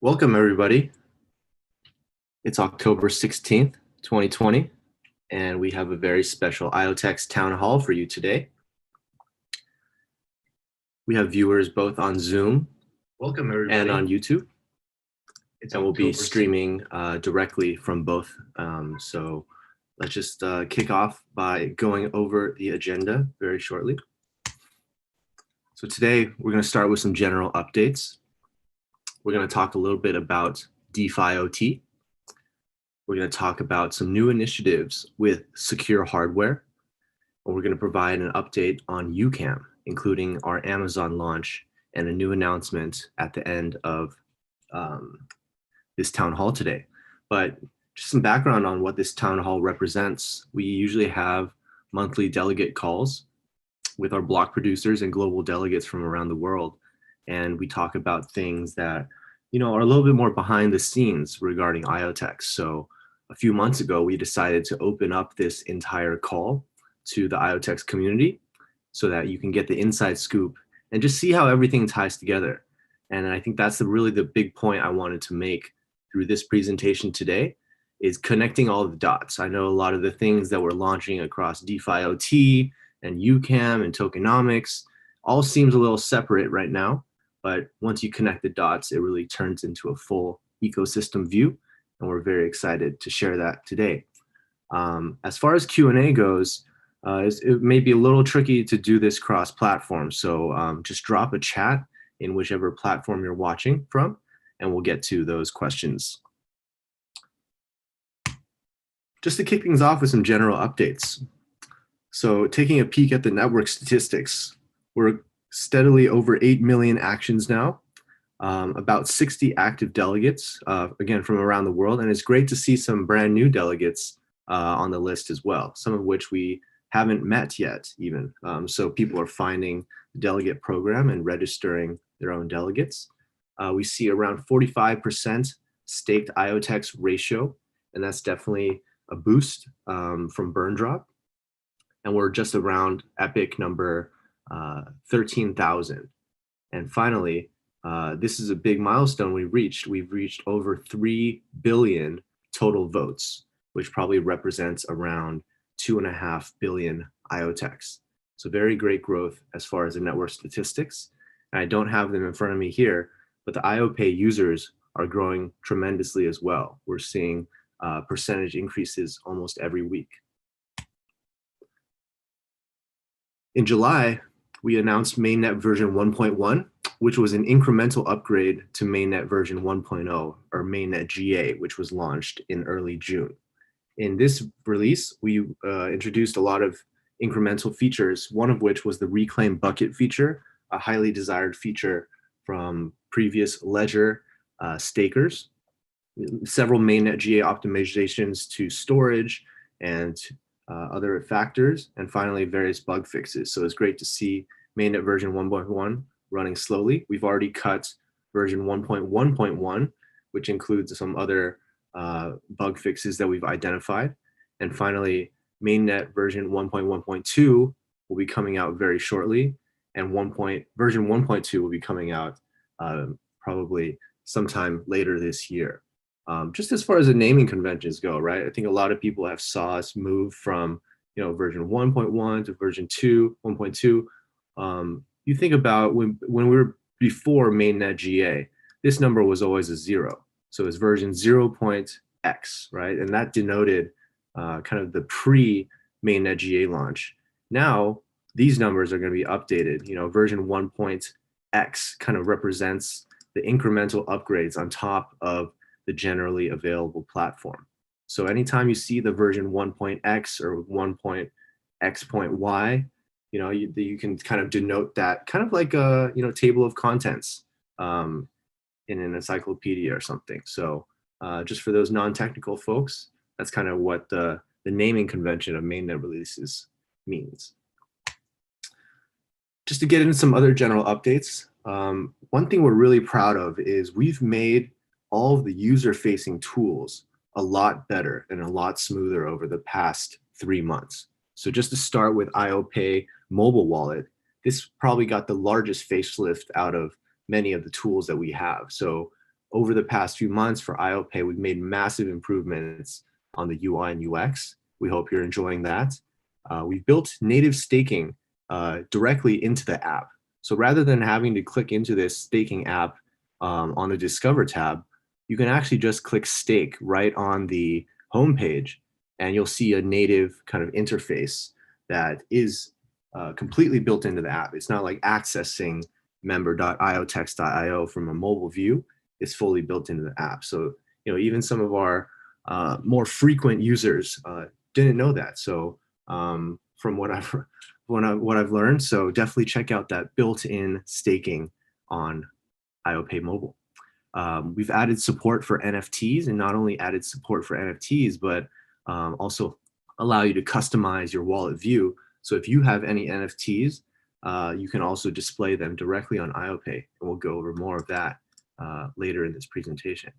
Welcome, everybody. It's October 16th, 2020, and we have a very special IoTeX town hall for you today. We have viewers both on Zoom and on YouTube, and we'll be streaming directly from both. So let's just kick off by going over the agenda very shortly. So today, we're going to start with some general updates. We're going to talk a little bit about DeFi OT. We're going to talk about some new initiatives with secure hardware. And we're going to provide an update on Ucam, including our Amazon launch and a new announcement at the end of this town hall today. But just some background on what this town hall represents. We usually have monthly delegate calls with our block producers and global delegates from around the world. And we talk about things that, are a little bit more behind the scenes regarding IoTeX. So a few months ago, we decided to open up this entire call to the IoTeX community so that you can get the inside scoop and just see how everything ties together. And I think that's really the big point I wanted to make through this presentation today, is connecting all the dots. I know a lot of the things that we're launching across DeFi OT and Ucam and tokenomics all seems a little separate right now, but once you connect the dots, it really turns into a full ecosystem view, and we're very excited to share that today. As far as Q&A goes, it may be a little tricky to do this cross-platform, so just drop a chat in whichever platform you're watching from, and we'll get to those questions. Just to kick things off with some general updates. So taking a peek at the network statistics, we're steadily over 8 million actions now, about 60 active delegates, again, from around the world. And it's great to see some brand new delegates on the list as well, some of which we haven't met yet even. So people are finding the delegate program and registering their own delegates. We see around 45% staked IoTeX ratio, and that's definitely a boost from burn drop. And we're just around epic number 13,000. And finally, this is a big milestone we've reached. We've reached over 3 billion total votes, which probably represents around 2.5 billion IoTeX. So very great growth as far as the network statistics. And I don't have them in front of me here, but the IoPay users are growing tremendously as well. We're seeing percentage increases almost every week. In July, we announced Mainnet version 1.1, which was an incremental upgrade to Mainnet version 1.0, or Mainnet GA, which was launched in early June. In this release, we introduced a lot of incremental features, one of which was the Reclaim Bucket feature, a highly desired feature from previous Ledger stakers. Several Mainnet GA optimizations to storage and other factors, and finally various bug fixes. So it's great to see Mainnet version 1.1 running slowly. We've already cut version 1.1.1, which includes some other bug fixes that we've identified. And finally, Mainnet version 1.1.2 will be coming out very shortly, and version 1.2 will be coming out probably sometime later this year. Just as far as the naming conventions go, right? I think a lot of people have saw us move from, version 1.1 to version 1.2. You think about when we were before Mainnet GA, this number was always a 0. So it's version 0.x, right? And that denoted kind of the pre-Mainnet GA launch. Now, these numbers are going to be updated. Version 1.x kind of represents the incremental upgrades on top of the generally available platform. So anytime you see the version 1.x or 1.x.y, you can kind of denote that kind of like a table of contents in an encyclopedia or something. So just for those non-technical folks, that's kind of what the naming convention of mainnet releases means. Just to get into some other general updates, one thing we're really proud of is we've made all of the user-facing tools a lot better and a lot smoother over the past 3 months. So just to start with IoPay mobile wallet, this probably got the largest facelift out of many of the tools that we have. So over the past few months for IoPay, we've made massive improvements on the UI and UX. We hope you're enjoying that. We've built native staking directly into the app. So rather than having to click into this staking app on the Discover tab, you can actually just click stake right on the homepage, and you'll see a native kind of interface that is completely built into the app. It's not like accessing member.iotex.io from a mobile view. It's fully built into the app. So, even some of our more frequent users didn't know that. So from what I've learned, so definitely check out that built-in staking on IoPay Mobile. We've added support for NFTs, and not only added support for NFTs, but also allow you to customize your wallet view. So if you have any NFTs, you can also display them directly on IoPay, and we'll go over more of that later in this presentation.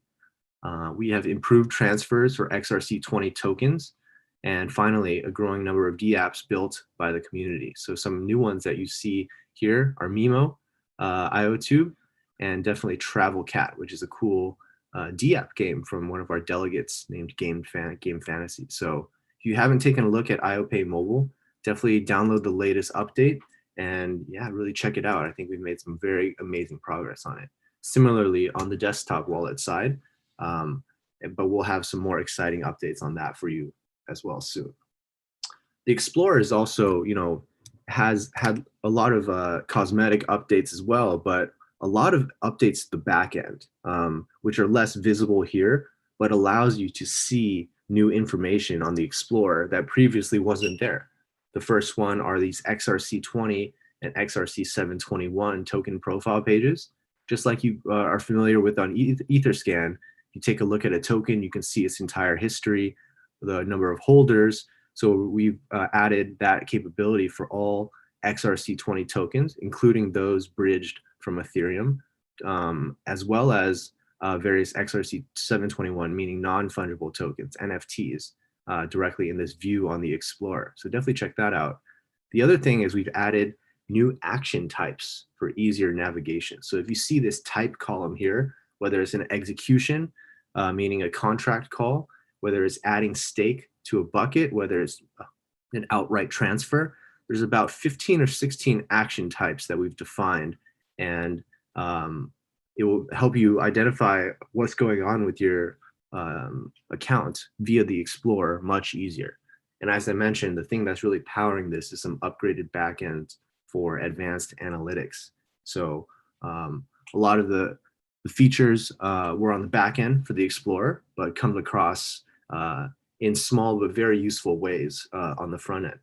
We have improved transfers for XRC20 tokens, and finally, a growing number of dApps built by the community. So some new ones that you see here are Mimo, IoTube, and definitely Travel Cat, which is a cool dApp game from one of our delegates named Game Fantasy. So if you haven't taken a look at IoPay Mobile, definitely download the latest update and really check it out. I think we've made some very amazing progress on it. Similarly, on the desktop wallet side, but we'll have some more exciting updates on that for you as well soon. The Explorer is also, has had a lot of cosmetic updates as well, but a lot of updates to the back end, which are less visible here, but allows you to see new information on the Explorer that previously wasn't there. The first one are these XRC20 and XRC721 token profile pages. Just like you are familiar with on Etherscan, you take a look at a token, you can see its entire history, the number of holders. So we've added that capability for all XRC20 tokens, including those bridged from Ethereum, as well as various XRC721, meaning non-fungible tokens, NFTs, directly in this view on the Explorer. So definitely check that out. The other thing is we've added new action types for easier navigation. So if you see this type column here, whether it's an execution, meaning a contract call, whether it's adding stake to a bucket, whether it's an outright transfer, there's about 15 or 16 action types that we've defined, and it will help you identify what's going on with your account via the Explorer much easier. And as I mentioned, the thing that's really powering this is some upgraded backends for advanced analytics. So a lot of the features were on the back end for the Explorer, but comes across in small but very useful ways on the front end.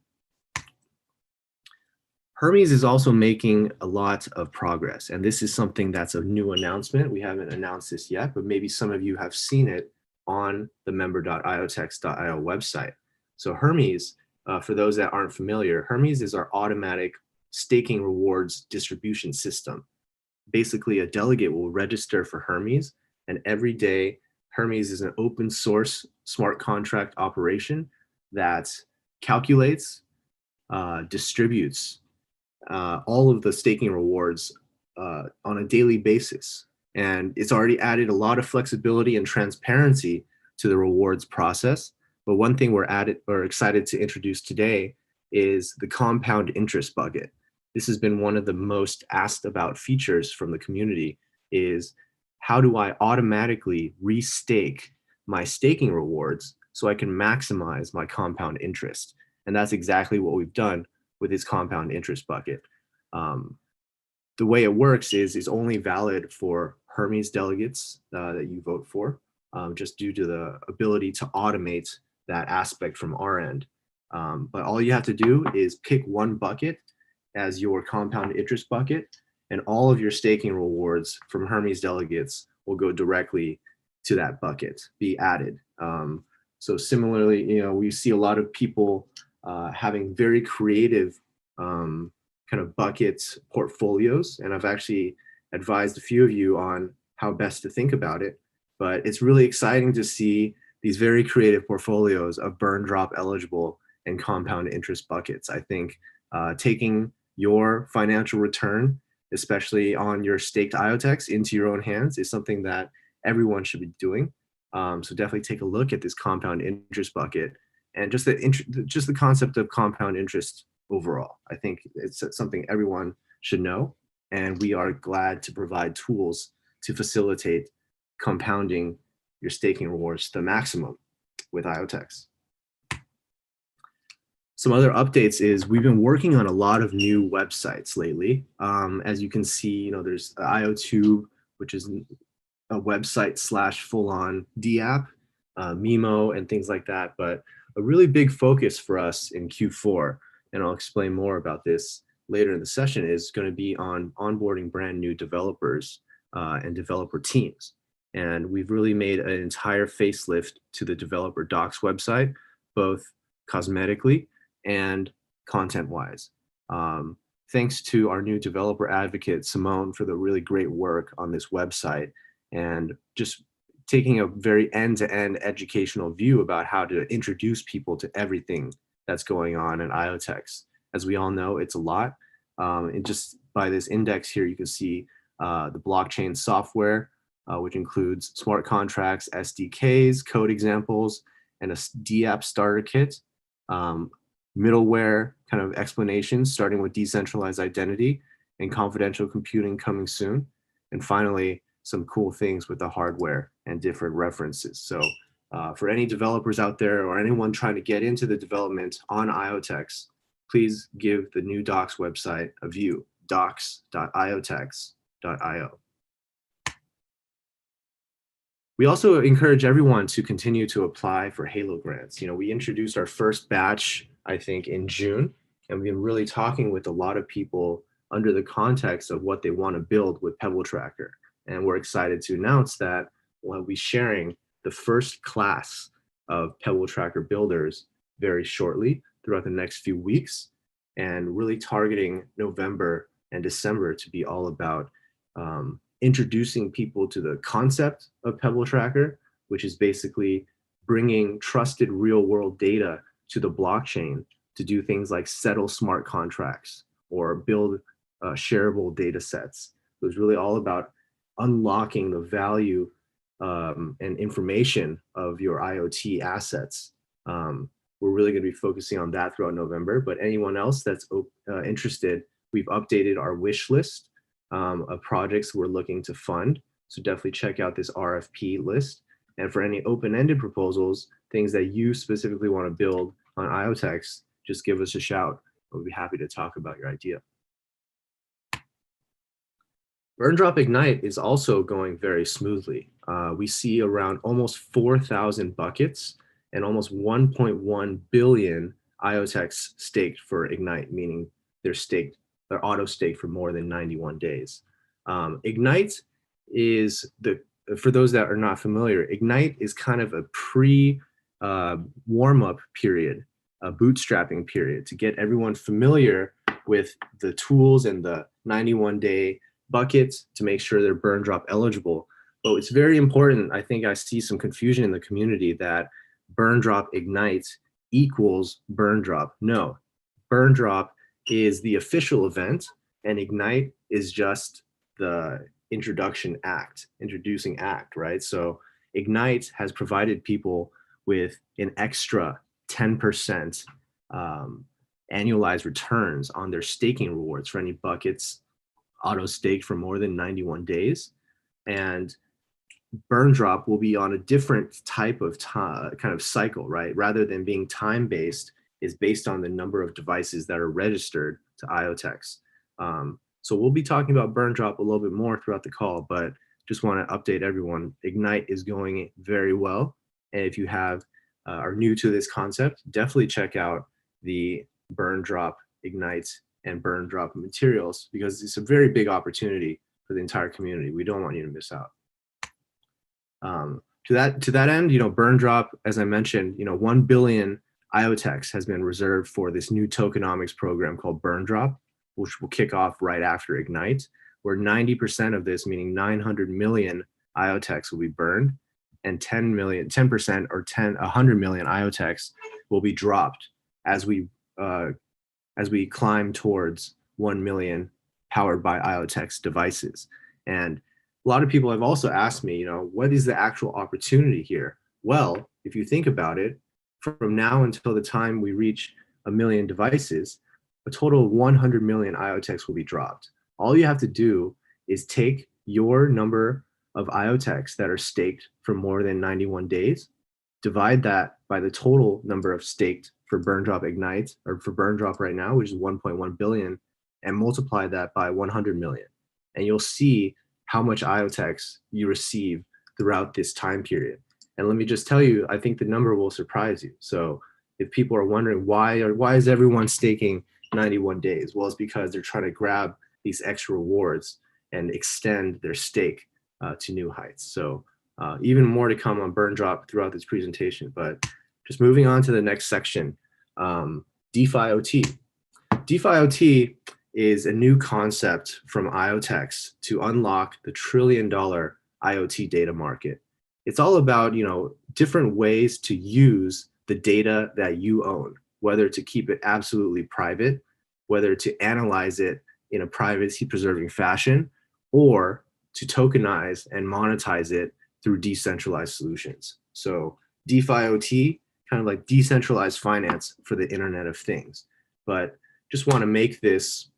Hermes is also making a lot of progress, and this is something that's a new announcement. We haven't announced this yet, but maybe some of you have seen it on the member.iotex.io website. So Hermes, for those that aren't familiar, Hermes is our automatic staking rewards distribution system. Basically, a delegate will register for Hermes, and every day, Hermes is an open source smart contract operation that calculates, distributes all of the staking rewards on a daily basis. And it's already added a lot of flexibility and transparency to the rewards process. But one thing we're excited to introduce today is the compound interest bucket. This has been one of the most asked about features from the community, is how do I automatically restake my staking rewards so I can maximize my compound interest? And that's exactly what we've done with this compound interest bucket. The way it works is it's only valid for Hermes delegates that you vote for, just due to the ability to automate that aspect from our end. But all you have to do is pick one bucket as your compound interest bucket, and all of your staking rewards from Hermes delegates will go directly to that bucket, be added. So similarly, we see a lot of people having very creative kind of bucket portfolios, and I've actually advised a few of you on how best to think about it. But it's really exciting to see these very creative portfolios of burn drop eligible and compound interest buckets. I think taking your financial return, especially on your staked IoTeX, into your own hands is something that everyone should be doing. So definitely take a look at this compound interest bucket and just the concept of compound interest overall. I think it's something everyone should know, and we are glad to provide tools to facilitate compounding your staking rewards to the maximum with IoTeX. Some other updates is we've been working on a lot of new websites lately. As you can see, there's IoTube, which is a website / full-on DApp, Mimo, and things like that. But a really big focus for us in Q4, and I'll explain more about this later in the session, is going to be on onboarding brand new developers and developer teams. And we've really made an entire facelift to the developer docs website, both cosmetically and content-wise. Thanks to our new developer advocate, Simone, for the really great work on this website and just taking a very end-to-end educational view about how to introduce people to everything that's going on in IoTeX. As we all know, it's a lot. And just by this index here, you can see the blockchain software, which includes smart contracts, SDKs, code examples, and a DApp starter kit. Middleware kind of explanations, starting with decentralized identity and confidential computing coming soon. And finally, some cool things with the hardware and different references. So for any developers out there or anyone trying to get into the development on IoTeX, please give the new docs website a view, docs.iotex.io. We also encourage everyone to continue to apply for Halo grants. We introduced our first batch, I think, in June, and we've been really talking with a lot of people under the context of what they want to build with Pebble Tracker. And we're excited to announce that we'll be sharing the first class of Pebble Tracker builders very shortly throughout the next few weeks, and really targeting November and December to be all about introducing people to the concept of Pebble Tracker, which is basically bringing trusted real-world data to the blockchain to do things like settle smart contracts or build shareable data sets. It was really all about unlocking the value and information of your IoT assets. We're really going to be focusing on that throughout November, but anyone else that's interested, we've updated our wish list of projects we're looking to fund. So definitely check out this RFP list. And for any open-ended proposals, things that you specifically want to build on IoTeX, just give us a shout. We'll be happy to talk about your idea. BurnDrop Ignite is also going very smoothly. We see around almost 4,000 buckets and almost 1.1 billion IoTeX staked for Ignite, meaning they're auto-staked for more than 91 days. Ignite is for those that are not familiar, Ignite is kind of a warm-up period, a bootstrapping period to get everyone familiar with the tools and the 91-day buckets to make sure they're BurnDrop eligible. But it's very important, I think I see some confusion in the community that BurnDrop Ignite equals BurnDrop. No, BurnDrop is the official event and Ignite is just the introducing act, right? So Ignite has provided people with an extra 10% annualized returns on their staking rewards for any buckets auto-staked for more than 91 days. And BurnDrop will be on a different type of kind of cycle, right? Rather than being time-based, is based on the number of devices that are registered to IoTeX. So we'll be talking about BurnDrop a little bit more throughout the call, but just want to update everyone. Ignite is going very well. And if you are new to this concept, definitely check out the BurnDrop Ignite and BurnDrop materials, because it's a very big opportunity for the entire community. We don't want you to miss out. To that end, BurnDrop, as I mentioned, 1 billion IoTeX has been reserved for this new tokenomics program called BurnDrop, which will kick off right after Ignite, where 90% of this, meaning 900 million IoTeX, will be burned, and 10% or 100 million IoTeX will be dropped as we climb towards 1 million powered by IoTeX devices. And a lot of people have also asked me, what is the actual opportunity here? Well, if you think about it, from now until the time we reach 1 million devices, a total of 100 million IoTeX will be dropped. All you have to do is take your number of IoTeX that are staked for more than 91 days, divide that by the total number of staked for burn drop ignite, or for burn drop right now, which is 1.1 billion, and multiply that by 100 million. And you'll see how much IoTeX you receive throughout this time period. And let me just tell you, I think the number will surprise you. So if people are wondering why is everyone staking 91 days? Well, it's because they're trying to grab these extra rewards and extend their stake to new heights. So even more to come on burn drop throughout this presentation. But just moving on to the next section, DeFi OT. DeFi OT is a new concept from IoTeX to unlock the $1 trillion IoT data market. It's all about, different ways to use the data that you own, whether to keep it absolutely private, whether to analyze it in a privacy-preserving fashion, or to tokenize and monetize it through decentralized solutions. So DeFi OT, kind of like decentralized finance for the Internet of Things. But just want to make this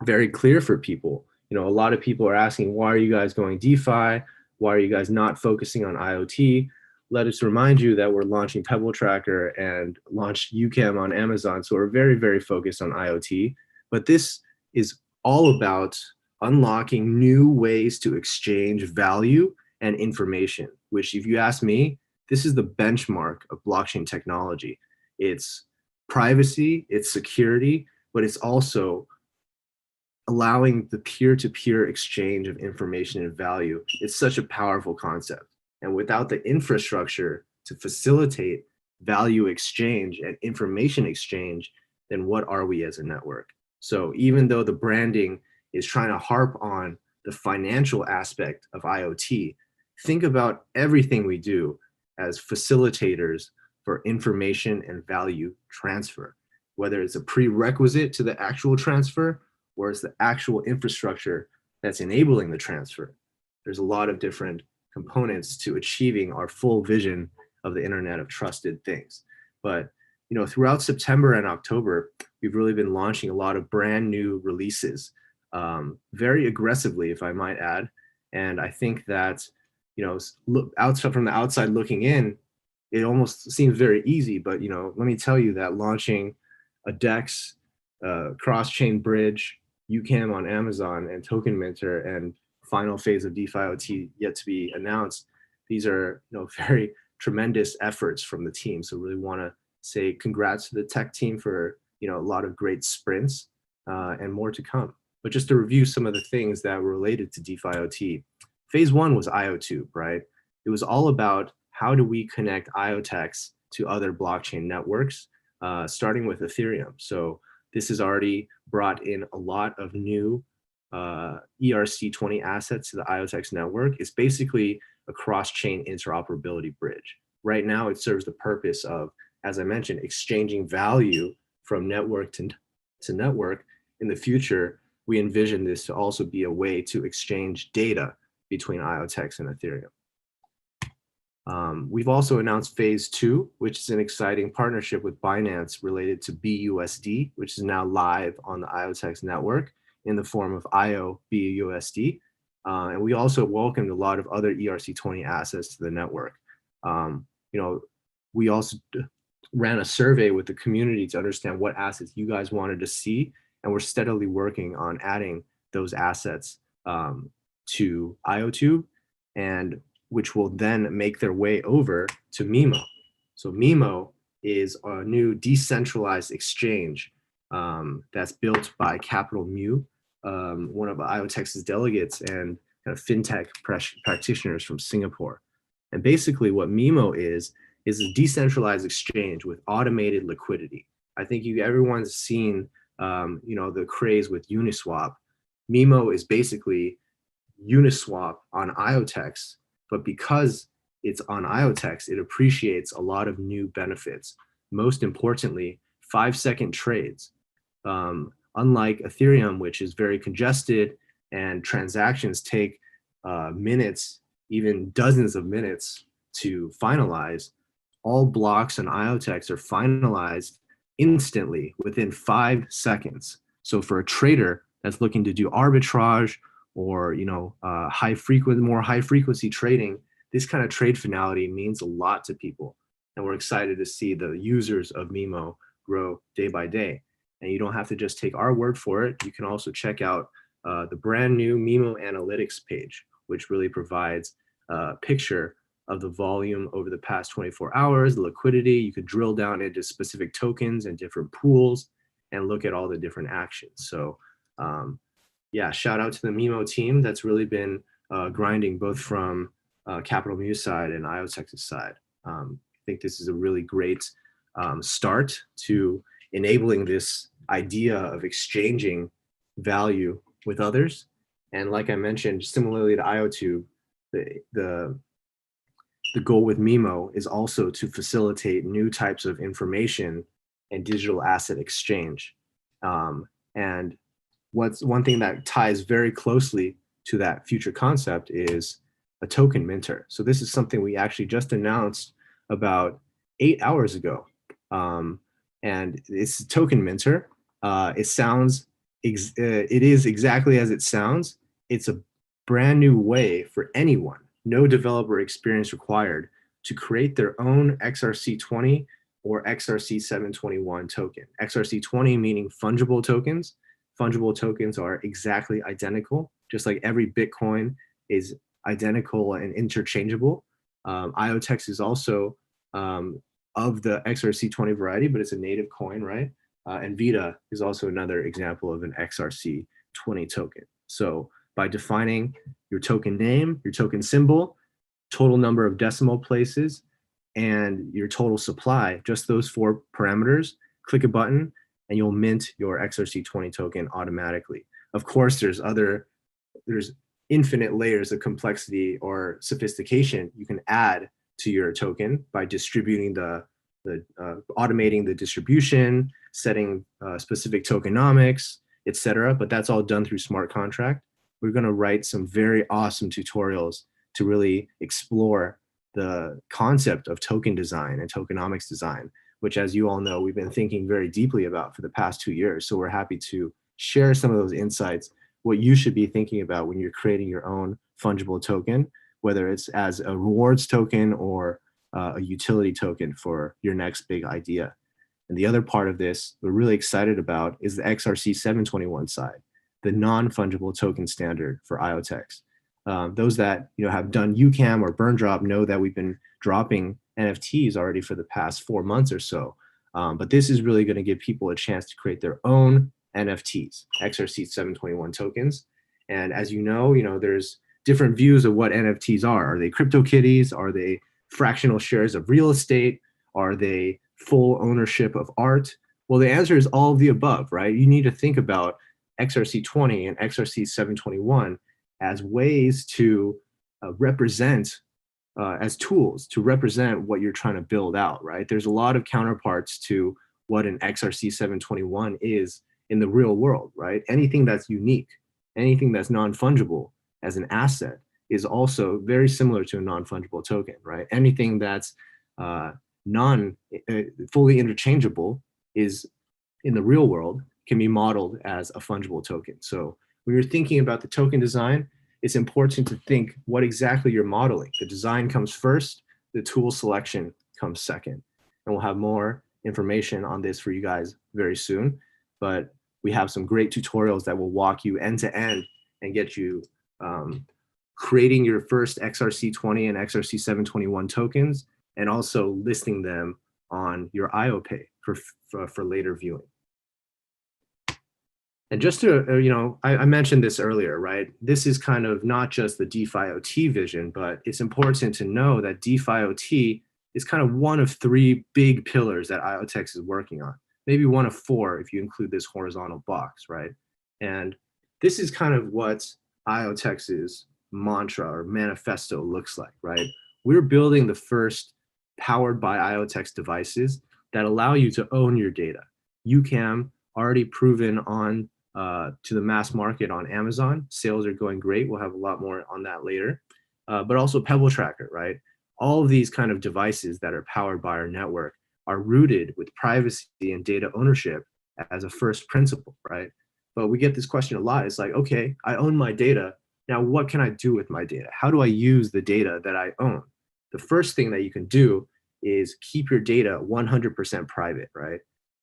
very clear for people. A lot of people are asking, why are you guys going DeFi? Why are you guys not focusing on IoT? Let us remind you that we're launching Pebble Tracker and launched Ucam on Amazon. So we're very, very focused on IoT. But this is all about unlocking new ways to exchange value and information, which, if you ask me, this is the benchmark of blockchain technology. It's privacy, it's security, but it's also allowing the peer-to-peer exchange of information and value. It's such a powerful concept. And without the infrastructure to facilitate value exchange and information exchange, then what are we as a network? So even though the branding is trying to harp on the financial aspect of IoT, think about everything we do as facilitators for information and value transfer, whether it's a prerequisite to the actual transfer or it's the actual infrastructure that's enabling the transfer. There's a lot of different components to achieving our full vision of the Internet of Trusted Things. But throughout September and October, we've really been launching a lot of brand new releases, very aggressively, if I might add. And I think that, from the outside looking in, it almost seems very easy. But let me tell you that launching a DEX, cross-chain bridge, Ucam on Amazon, and Token Minter, and final phase of DeFi OT yet to be announced, these are very tremendous efforts from the team. So really want to say congrats to the tech team for a lot of great sprints and more to come. But just to review some of the things that were related to DeFi OT, phase one was IoTube, right? It was all about how do we connect IoTeX to other blockchain networks, starting with Ethereum. So this has already brought in a lot of new ERC20 assets to the IoTeX network. It's basically a cross-chain interoperability bridge. Right now, it serves the purpose of, as I mentioned, exchanging value from network to network. In the future, we envision this to also be a way to exchange data between IoTeX and Ethereum. We've also announced phase two, which is an exciting partnership with Binance related to BUSD, which is now live on the IoTeX network in the form of IO BUSD. And we also welcomed a lot of other ERC20 assets to the network. We also ran a survey with the community to understand what assets you guys wanted to see, and we're steadily working on adding those assets to IoTube, and which will then make their way over to Mimo. So Mimo is a new decentralized exchange that's built by Capital Mu, one of IoTex's delegates and kind of fintech practitioners from Singapore. And basically what Mimo is a decentralized exchange with automated liquidity. I think everyone's seen the craze with Uniswap. Mimo is basically Uniswap on IoTeX, but because it's on IoTeX, it appreciates a lot of new benefits. Most importantly, 5-second trades. Unlike Ethereum, which is very congested and transactions take minutes, even dozens of minutes to finalize. All blocks on IoTeX are finalized instantly within 5 seconds. So for a trader that's looking to do arbitrage or more high frequency trading, this kind of trade finality means a lot to people. And we're excited to see the users of Mimo grow day by day. And you don't have to just take our word for it. You can also check out the brand new Mimo Analytics page, which really provides a picture of the volume over the past 24 hours, the liquidity. You could drill down into specific tokens and different pools and look at all the different actions. So yeah, shout out to the Mimo team that's really been grinding both from Capital Muse side and IoTex's side. I think this is a really great start to enabling this idea of exchanging value with others. And like I mentioned, similarly to IoTube, the goal with Mimo is also to facilitate new types of information and digital asset exchange. And one thing that ties very closely to that future concept is a token minter. So this is something we actually just announced about 8 hours ago. And it's a token minter. It is exactly as it sounds. It's a brand new way for anyone, no developer experience required, to create their own XRC20 or XRC721 token. XRC20 meaning fungible tokens. Fungible tokens are exactly identical, just like every Bitcoin is identical and interchangeable. IoTeX is also of the XRC20 variety, but it's a native coin, right? And Vita is also another example of an XRC20 token. So by defining your token name, your token symbol, total number of decimal places, and your total supply, just those 4 parameters, click a button and you'll mint your XRC20 token automatically. Of course, there's infinite layers of complexity or sophistication you can add to your token by distributing automating the distribution, setting specific tokenomics, etc. But that's all done through smart contract. We're going to write some very awesome tutorials to really explore the concept of token design and tokenomics design, which, as you all know, we've been thinking very deeply about for the past 2 years. So we're happy to share some of those insights, what you should be thinking about when you're creating your own fungible token, whether it's as a rewards token or a utility token for your next big idea. And the other part of this we're really excited about is the XRC721 side, the non-fungible token standard for IoTeX. Those that have done Ucam or Burn Drop know that we've been dropping NFTs already for the past 4 months or so. But this is really going to give people a chance to create their own NFTs, XRC721 tokens. And as you know, there's different views of what NFTs are. Are they CryptoKitties? Are they fractional shares of real estate? Are they full ownership of art? Well, the answer is all of the above, right? You need to think about XRC20 and XRC721 as ways to represent, as tools to represent what you're trying to build out, right? There's a lot of counterparts to what an XRC721 is in the real world, right? Anything that's unique, anything that's non-fungible as an asset is also very similar to a non-fungible token, right? Anything that's fully interchangeable is in the real world can be modeled as a fungible token. So when you're thinking about the token design, it's important to think what exactly you're modeling. The design comes first, the tool selection comes second. And we'll have more information on this for you guys very soon. But we have some great tutorials that will walk you end to end and get you creating your first XRC20 and XRC721 tokens, and also listing them on your IOPay for later viewing. And just to, I mentioned this earlier, right? This is kind of not just the DeFi OT vision, but it's important to know that DeFi OT is kind of one of 3 big pillars that IoTeX is working on. Maybe one of 4 if you include this horizontal box, right? And this is kind of what IoTex's mantra or manifesto looks like, right? We're building the first powered by IoTeX devices that allow you to own your data. Ucam already proven on to the mass market on Amazon. Sales are going great. We'll have a lot more on that later. But also Pebble Tracker, right? All of these kind of devices that are powered by our network are rooted with privacy and data ownership as a first principle, right? But we get this question a lot. It's like, okay, I own my data. Now, what can I do with my data? How do I use the data that I own? The first thing that you can do is keep your data 100% private, right?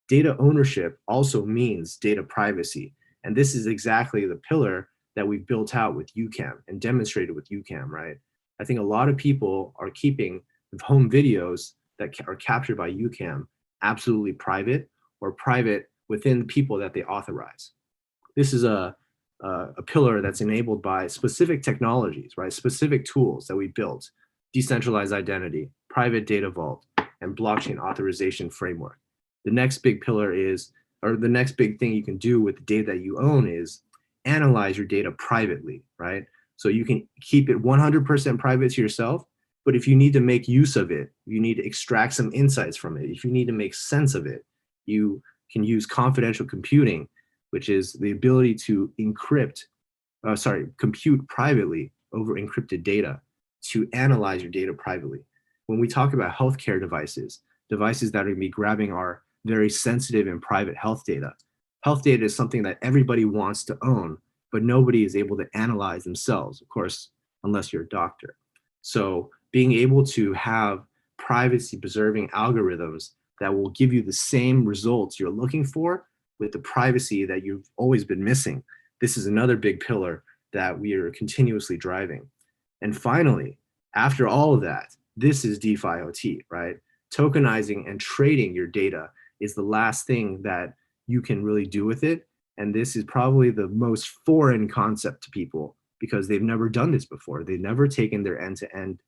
Data ownership also means data privacy. And this is exactly the pillar that we've built out with Ucam and demonstrated with Ucam, right? I think a lot of people are keeping home videos that are captured by Ucam absolutely private or private within the people that they authorize. This is a pillar that's enabled by specific technologies, right? Specific tools that we built: decentralized identity, private data vault, and blockchain authorization framework. The next big pillar is, or the next big thing you can do with the data that you own is analyze your data privately, right? So you can keep it 100% private to yourself, but if you need to make use of it, you need to extract some insights from it, if you need to make sense of it, you can use confidential computing, which is the ability to compute privately over encrypted data to analyze your data privately. When we talk about healthcare devices that are going to be grabbing our very sensitive and private health data is something that everybody wants to own, but nobody is able to analyze themselves, of course, unless you're a doctor. So being able to have privacy preserving algorithms that will give you the same results you're looking for with the privacy that you've always been missing. This is another big pillar that we are continuously driving. And finally, after all of that, this is DeFi OT, right? Tokenizing and trading your data is the last thing that you can really do with it. And this is probably the most foreign concept to people because they've never done this before. They've never taken their end-to-end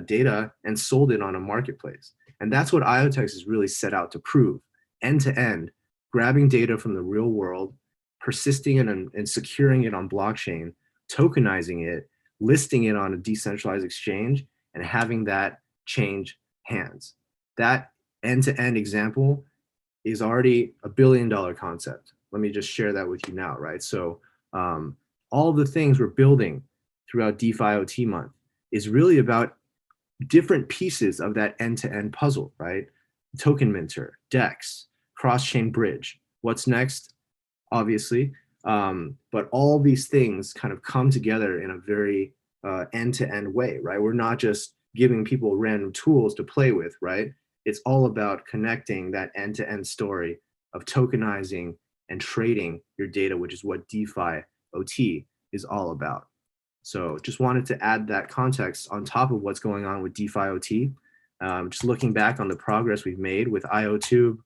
data and sold it on a marketplace. And that's what IoTeX is really set out to prove: end-to-end, grabbing data from the real world, persisting it and securing it on blockchain, tokenizing it, listing it on a decentralized exchange, and having that change hands. That end-to-end example is already $1 billion concept. Let me just share that with you now, right? So all the things we're building throughout DeFi OT month is really about different pieces of that end-to-end puzzle, right? Token minter, DEX, cross-chain bridge. What's next? Obviously, but all these things kind of come together in a very end-to-end way, right? We're not just giving people random tools to play with, right? It's all about connecting that end-to-end story of tokenizing and trading your data, which is what DeFi OT is all about. So just wanted to add that context on top of what's going on with DeFi OT. Just looking back on the progress we've made with IoTube,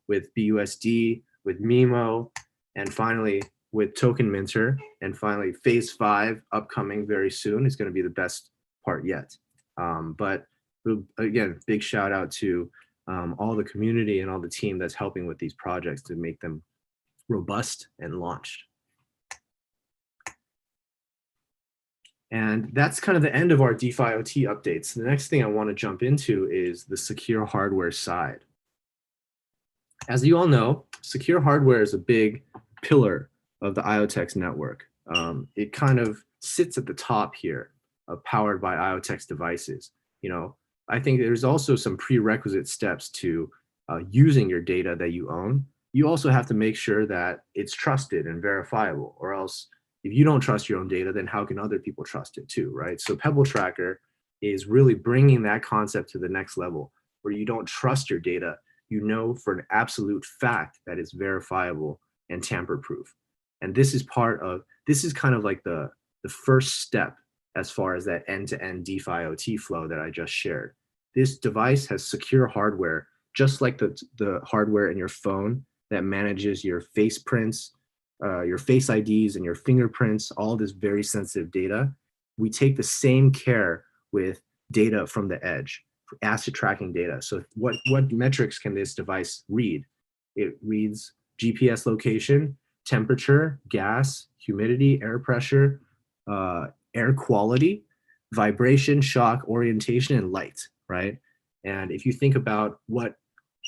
with BUSD, with Mimo, and finally with Token Minter, and finally phase 5 upcoming very soon is going to be the best part yet. But again, big shout out to all the community and all the team that's helping with these projects to make them robust and launched. And that's kind of the end of our DeFi OT updates. The next thing I want to jump into is the secure hardware side. As you all know, secure hardware is a big pillar of the IoTeX network. It kind of sits at the top here, powered by IoTeX devices. You know, I think there's also some prerequisite steps to using your data that you own. You also have to make sure that it's trusted and verifiable, or else if you don't trust your own data, then how can other people trust it too, right? So Pebble Tracker is really bringing that concept to the next level, where you don't trust your data, you know for an absolute fact that it's verifiable and tamper-proof. And this is kind of like the first step as far as that end-to-end DeFi OT flow that I just shared. This device has secure hardware, just like the hardware in your phone that manages your face prints, your face IDs and your fingerprints, all this very sensitive data. We take the same care with data from the edge, for asset tracking data. So what metrics can this device read? It reads GPS location, temperature, gas, humidity, air pressure, air quality, vibration, shock, orientation, and light, right? And if you think about what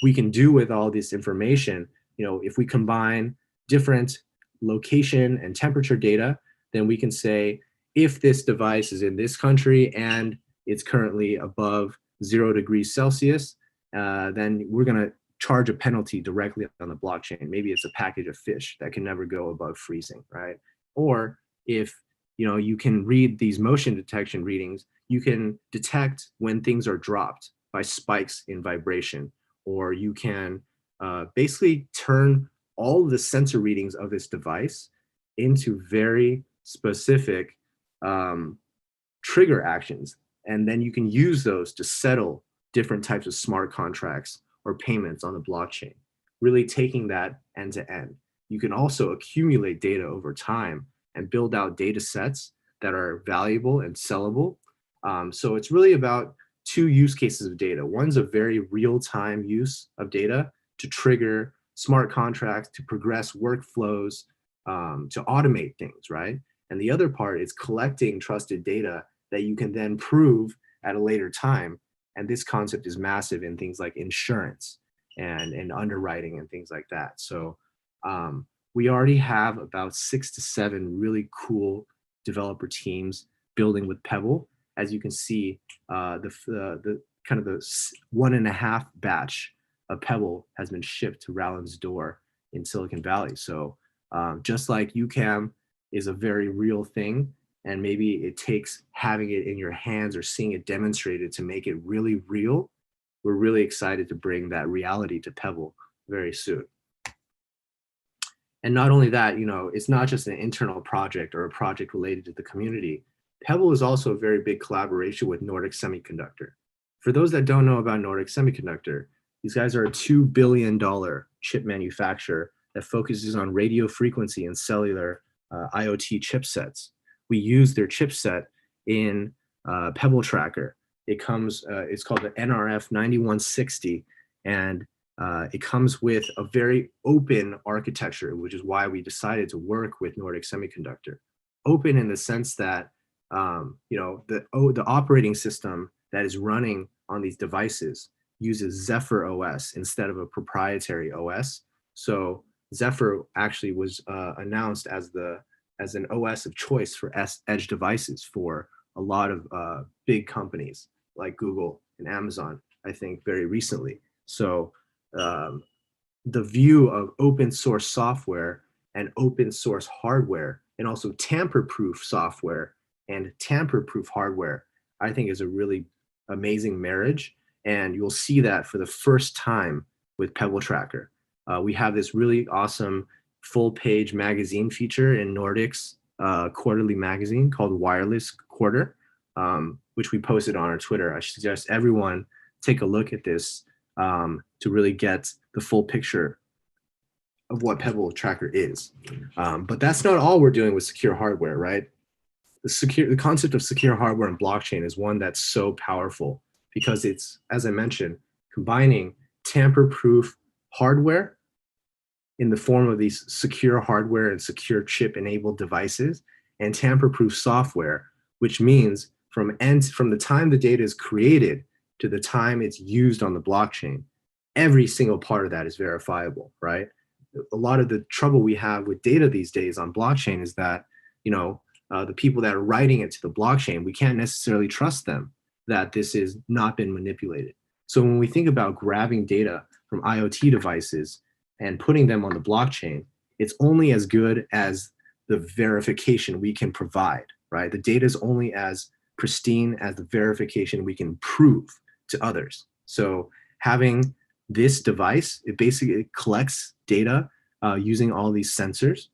we can do with all this information, you know, if we combine different location and temperature data, then we can say, if this device is in this country and it's currently above 0 degrees Celsius, then we're going to charge a penalty directly on the blockchain. Maybe it's a package of fish that can never go above freezing, right? Or if you can read these motion detection readings, you can detect when things are dropped by spikes in vibration, or you can basically turn all of the sensor readings of this device into very specific trigger actions. And then you can use those to settle different types of smart contracts or payments on the blockchain, really taking that end to end. You can also accumulate data over time and build out data sets that are valuable and sellable. So it's really about two use cases of data. One's a very real-time use of data to trigger smart contracts, to progress workflows, to automate things, right? And the other part is collecting trusted data that you can then prove at a later time. And this concept is massive in things like insurance and underwriting and things like that. So we already have about 6 to 7 really cool developer teams building with Pebble. As you can see, the kind of the 1.5 batch of Pebble has been shipped to Rowland's door in Silicon Valley. So just like Ucam is a very real thing, and maybe it takes having it in your hands or seeing it demonstrated to make it really real, we're really excited to bring that reality to Pebble very soon. And not only that, it's not just an internal project or a project related to the community. Pebble is also a very big collaboration with Nordic Semiconductor. For those that don't know about Nordic Semiconductor, these guys are a $2 billion chip manufacturer that focuses on radio frequency and cellular IoT chipsets. We use their chipset in Pebble Tracker. It comes, it's called the NRF 9160, and it comes with a very open architecture, which is why we decided to work with Nordic Semiconductor. Open in the sense that the operating system that is running on these devices uses Zephyr OS instead of a proprietary OS. So Zephyr actually was announced as an OS of choice for edge devices for a lot of big companies like Google and Amazon, I think, very recently. So the view of open source software and open source hardware, and also tamper-proof software and tamper-proof hardware, I think is a really amazing marriage. And you'll see that for the first time with Pebble Tracker. We have this really awesome full-page magazine feature in Nordic's quarterly magazine called Wireless Quarter, which we posted on our Twitter. I suggest everyone take a look at this to really get the full picture of what Pebble Tracker is. But that's not all we're doing with secure hardware, right? The concept of secure hardware and blockchain is one that's so powerful because it's, as I mentioned, combining tamper-proof hardware in the form of these secure hardware and secure chip-enabled devices, and tamper-proof software, which means from the time the data is created to the time it's used on the blockchain, every single part of that is verifiable, right? A lot of the trouble we have with data these days on blockchain is that, the people that are writing it to the blockchain, we can't necessarily trust them that this has not been manipulated. So when we think about grabbing data from IoT devices and putting them on the blockchain, it's only as good as the verification we can provide, right? The data is only as pristine as the verification we can prove to others. So having this device, it basically collects data using all these sensors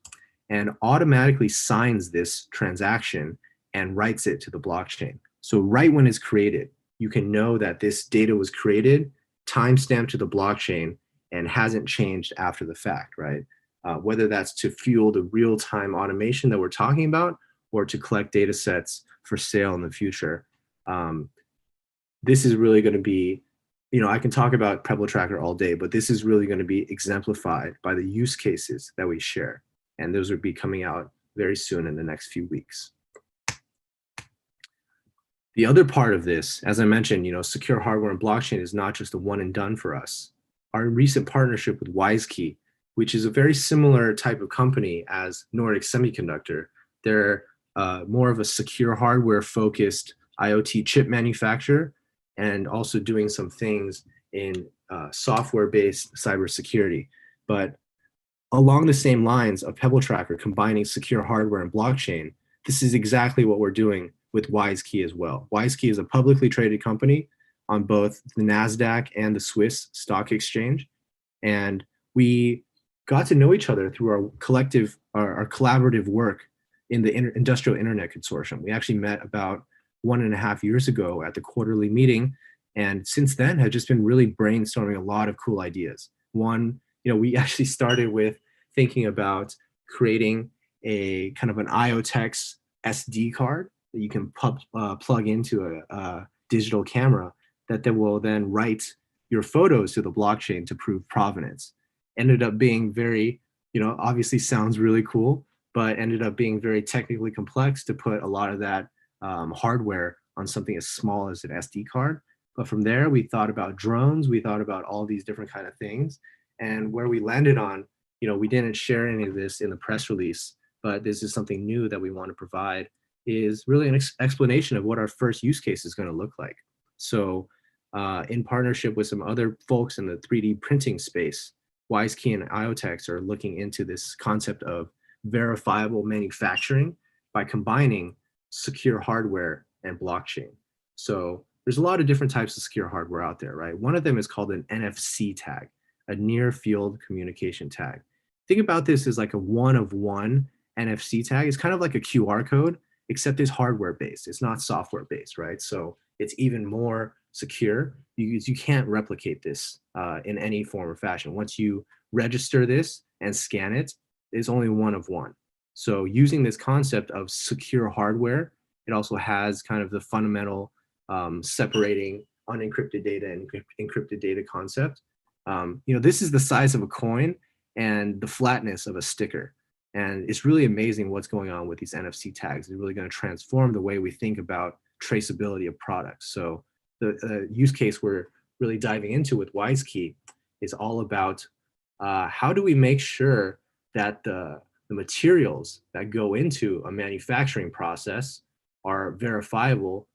and automatically signs this transaction and writes it to the blockchain. So right when it's created, you can know that this data was created, timestamped to the blockchain, and hasn't changed after the fact, right? Whether that's to fuel the real-time automation that we're talking about or to collect data sets for sale in the future. This is really going to be, I can talk about Pebble Tracker all day, but this is really going to be exemplified by the use cases that we share. And those will be coming out very soon in the next few weeks. The other part of this, as I mentioned, secure hardware and blockchain is not just a one and done for us. Our recent partnership with WISeKey which is a very similar type of company as Nordic Semiconductor. They're more of a secure hardware focused IoT chip manufacturer, and also doing some things in software-based cybersecurity. But along the same lines of Pebble Tracker, combining secure hardware and blockchain, this is exactly what we're doing with WISeKey as well. WISeKey is a publicly traded company on both the NASDAQ and the Swiss stock exchange. And we got to know each other through our collective, our collaborative work in the Industrial Internet Consortium. We actually met about 1.5 years ago at the quarterly meeting. And since then have just been really brainstorming a lot of cool ideas. One, we actually started with thinking about creating a kind of an IoTeX SD card that you can plug into a digital camera that will then write your photos to the blockchain to prove provenance. Ended up being very, obviously sounds really cool, but ended up being very technically complex to put a lot of that hardware on something as small as an SD card. But from there, we thought about drones, we thought about all these different kind of things. And where we landed on, we didn't share any of this in the press release, but this is something new that we want to provide, is really an explanation of what our first use case is going to look like. So in partnership with some other folks in the 3D printing space, WISeKey and IoTeX are looking into this concept of verifiable manufacturing by combining secure hardware and blockchain. So there's a lot of different types of secure hardware out there, right? One of them is called an NFC tag, a near field communication tag. Think about this as like a one-of-one NFC tag. It's kind of like a QR code, except it's hardware based. It's not software based, right? So it's even more secure. You can't replicate this in any form or fashion. Once you register this and scan it, it's only one of one. So using this concept of secure hardware, it also has kind of the fundamental separating unencrypted data and encrypted data concept. This is the size of a coin and the flatness of a sticker. And it's really amazing what's going on with these NFC tags. It's really going to transform the way we think about traceability of products. So the use case we're really diving into with WISeKey is all about how do we make sure that the materials that go into a manufacturing process are verifiable,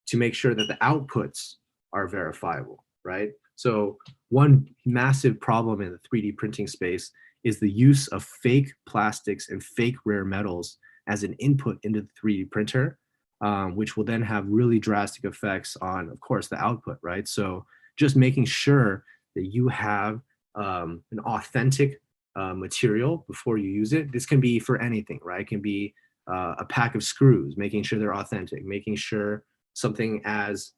to make sure that the outputs are verifiable, right? So one massive problem in the 3D printing space is the use of fake plastics and fake rare metals as an input into the 3D printer, which will then have really drastic effects on, of course, the output, right? So just making sure that you have an authentic material before you use it. This can be for anything, right? It can be a pack of screws, making sure they're authentic, making sure something as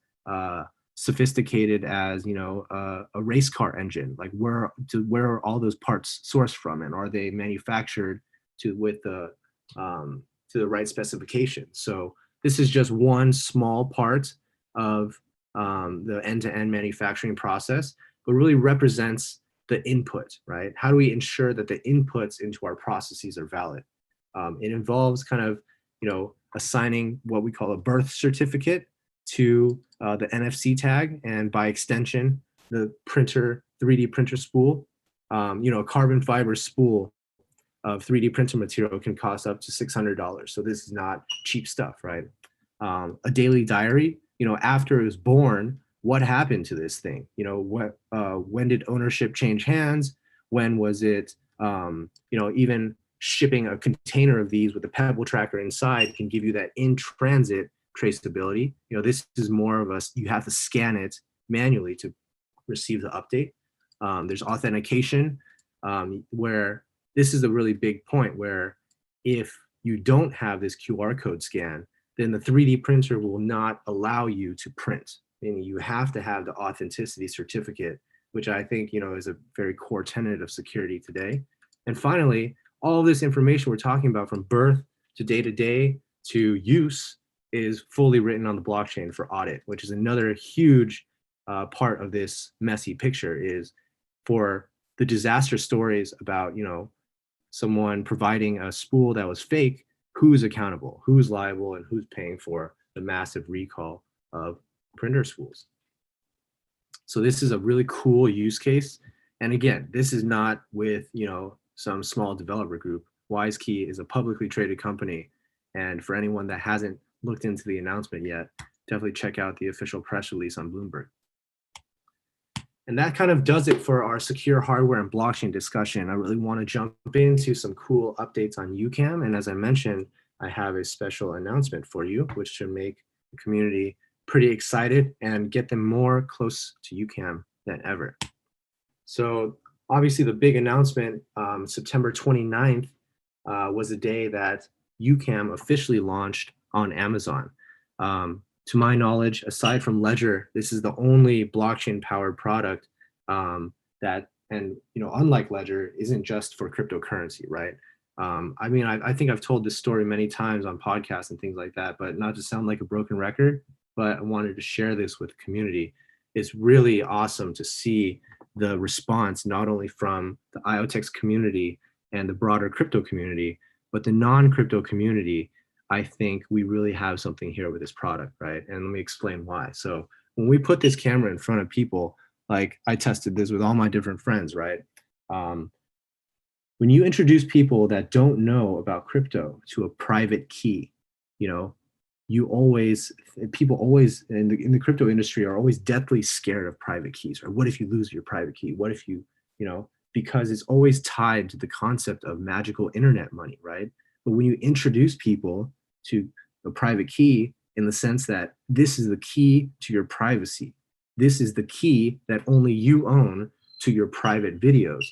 sophisticated as a race car engine, like where are all those parts sourced from, and are they manufactured to the right specification? So this is just one small part of the end-to-end manufacturing process, but really represents the input, right? How do we ensure that the inputs into our processes are valid? It involves kind of assigning what we call a birth certificate to the NFC tag, and by extension, the 3D printer spool. A carbon fiber spool of 3D printer material can cost up to $600. So this is not cheap stuff, right? A daily diary, after it was born, what happened to this thing? When did ownership change hands? When was it, even shipping a container of these with a Pebble Tracker inside can give you that in-transit traceability. This is more of you have to scan it manually to receive the update. There's authentication, where this is a really big point, where if you don't have this QR code scan, then the 3D printer will not allow you to print. Meaning you have to have the authenticity certificate, which I think is a very core tenet of security today. And finally, all this information we're talking about, from birth to day-to-day to use, is fully written on the blockchain for audit, which is another huge part of this messy picture. Is for the disaster stories about someone providing a spool that was fake, who's accountable, who's liable, and who's paying for the massive recall of printer spools. So this is a really cool use case. And again, this is not with, some small developer group. WISeKey is a publicly traded company. And for anyone that hasn't looked into the announcement yet, definitely check out the official press release on Bloomberg. And that kind of does it for our secure hardware and blockchain discussion. I really want to jump into some cool updates on Ucam. And as I mentioned, I have a special announcement for you, which should make the community pretty excited and get them more close to Ucam than ever. So obviously the big announcement, September 29th, was the day that Ucam officially launched on Amazon. To my knowledge, aside from Ledger, this is the only blockchain-powered product that, and unlike Ledger, isn't just for cryptocurrency, right? I mean, I think I've told this story many times on podcasts and things like that, but not to sound like a broken record, but I wanted to share this with the community. It's really awesome to see the response, not only from the IoTeX community and the broader crypto community, but the non-crypto community. I think we really have something here with this product, right? And let me explain why. So when we put this camera in front of people, like I tested this with all my different friends, right? When you introduce people that don't know about crypto to a private key, people always in the crypto industry are always deathly scared of private keys, right? What if you lose your private key? What if because it's always tied to the concept of magical internet money, right? But when you introduce people to a private key in the sense that this is the key to your privacy, this is the key that only you own to your private videos,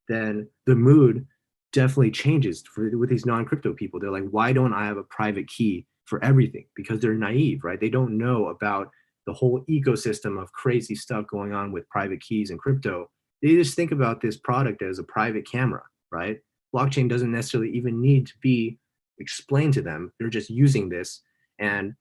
then the mood definitely changes with these non-crypto people. They're like, why don't I have a private key for everything? Because they're naive, right? They don't know about the whole ecosystem of crazy stuff going on with private keys and crypto. They just think about this product as a private camera, right? Blockchain doesn't necessarily even need to be explained to them. They're just using this. And,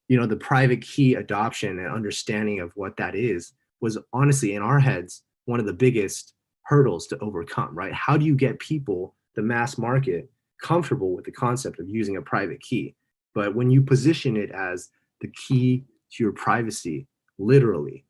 the private key adoption and understanding of what that is was honestly in our heads, one of the biggest hurdles to overcome, right? How do you get people, the mass market, comfortable with the concept of using a private key? But when you position it as the key to your privacy, literally,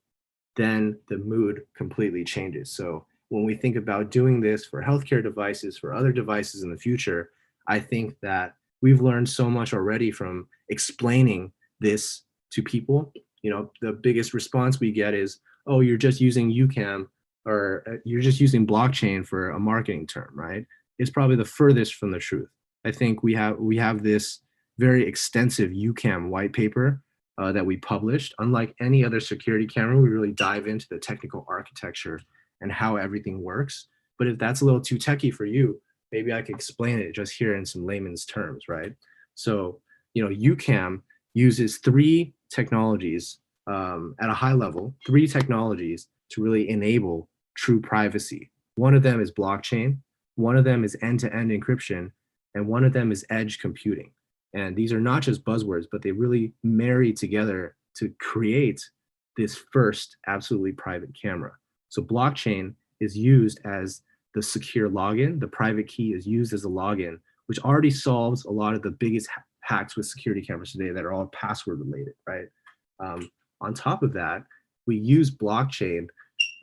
then the mood completely changes. So when we think about doing this for healthcare devices, for other devices in the future, I think that we've learned so much already from explaining this to people. The biggest response we get is, oh, you're just using Ucam, or you're just using blockchain for a marketing term, right? It's probably the furthest from the truth. I think we have this very extensive Ucam white paper that we published. Unlike any other security camera, we really dive into the technical architecture and how everything works. But if that's a little too techy for you, maybe I could explain it just here in some layman's terms, right? So, Ucam uses three technologies at a high level, three technologies to really enable true privacy. One of them is blockchain, one of them is end-to-end encryption, and one of them is edge computing. And these are not just buzzwords, but they really marry together to create this first absolutely private camera. So blockchain is used as the secure login. The private key is used as a login, which already solves a lot of the biggest hacks with security cameras today that are all password related, right? On top of that, we use blockchain.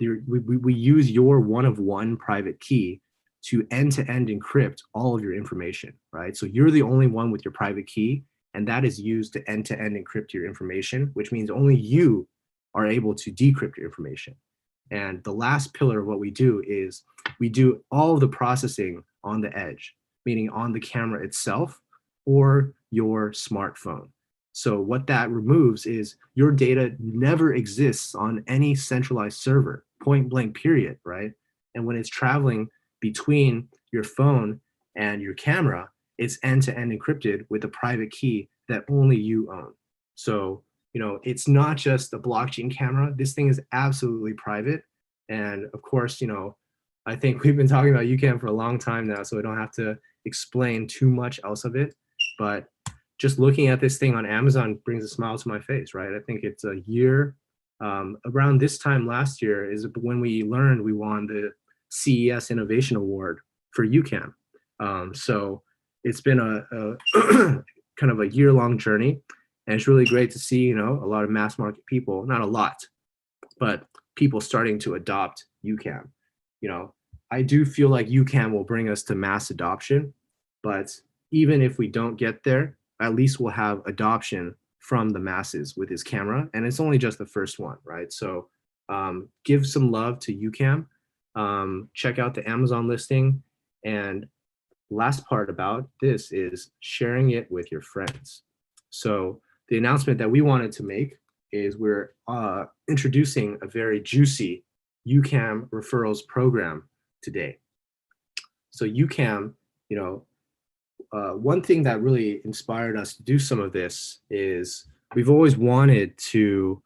We use your one-of-one private key to end-to-end encrypt all of your information, right? So you're the only one with your private key, and that is used to end-to-end encrypt your information, which means only you are able to decrypt your information. And the last pillar of what we do is we do all of the processing on the edge, meaning on the camera itself or your smartphone. So what that removes is your data never exists on any centralized server, point blank period, right? And when it's traveling between your phone and your camera, it's end-to-end encrypted with a private key that only you own. So, it's not just a blockchain camera. This thing is absolutely private. And of course, I think we've been talking about Ucam for a long time now, so I don't have to explain too much else of it. But just looking at this thing on Amazon brings a smile to my face, right? I think it's a year, around this time last year is when we learned we won the CES Innovation Award for Ucam. So it's been a kind of a year-long journey, and it's really great to see, a lot of mass market people, not a lot, but people starting to adopt Ucam. I do feel like Ucam will bring us to mass adoption, but even if we don't get there, at least we'll have adoption from the masses with his camera, and it's only just the first one, right? So give some love to Ucam, check out the Amazon listing, and last part about this is sharing it with your friends. So the announcement that we wanted to make is we're introducing a very juicy Ucam referrals program today. So Ucam, one thing that really inspired us to do some of this is we've always wanted to,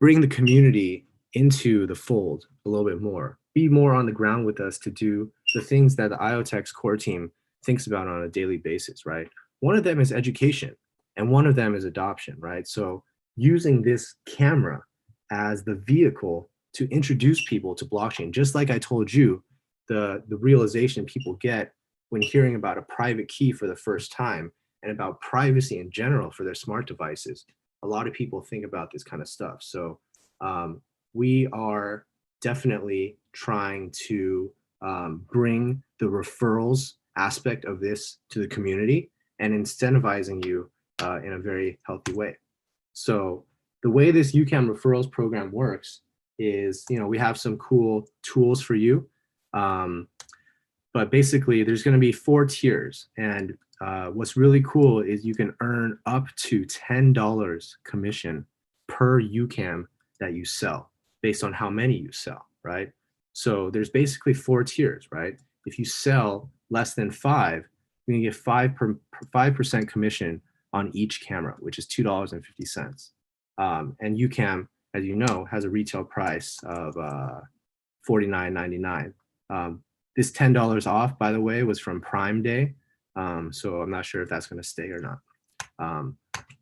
bring the community into the fold a little bit more, be more on the ground with us to do the things that the IoTeX core team thinks about on a daily basis, right? One of them is education and one of them is adoption, right? So using this camera as the vehicle to introduce people to blockchain, just like I told you, the realization people get when hearing about a private key for the first time and about privacy in general for their smart devices. A lot of people think about this kind of stuff. So we are definitely trying to bring the referrals aspect of this to the community and incentivizing you in a very healthy way. So the way this Ucam referrals program works is, we have some cool tools for you. But basically there's going to be 4 tiers, and what's really cool is you can earn up to $10 commission per Ucam that you sell based on how many you sell, right? So there's basically 4 tiers, right? If you sell less than 5, you can get 5% commission on each camera, which is $2.50. And Ucam, as you know, has a retail price of $49.99. This $10 off, by the way, was from Prime Day. So I'm not sure if that's going to stay or not.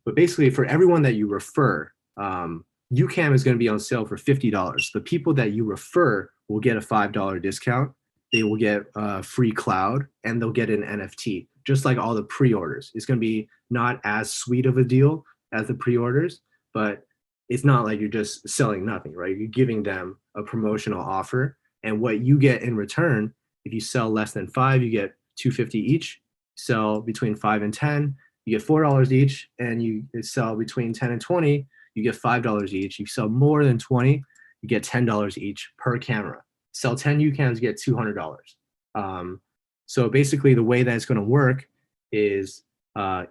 But basically, for everyone that you refer, Ucam is going to be on sale for $50. The people that you refer will get a $5 discount. They will get free cloud, and they'll get an NFT, just like all the pre-orders. It's going to be not as sweet of a deal as the pre-orders, but it's not like you're just selling nothing, right? You're giving them a promotional offer, and what you get in return, if you sell less than 5, you get $2.50 each. Sell between 5 and 10, you get $4 each, and you sell between 10 and 20, you get $5 each. You sell more than 20, you get $10 each per camera. Sell 10 Ucams, you get $200. So basically the way that it's going to work is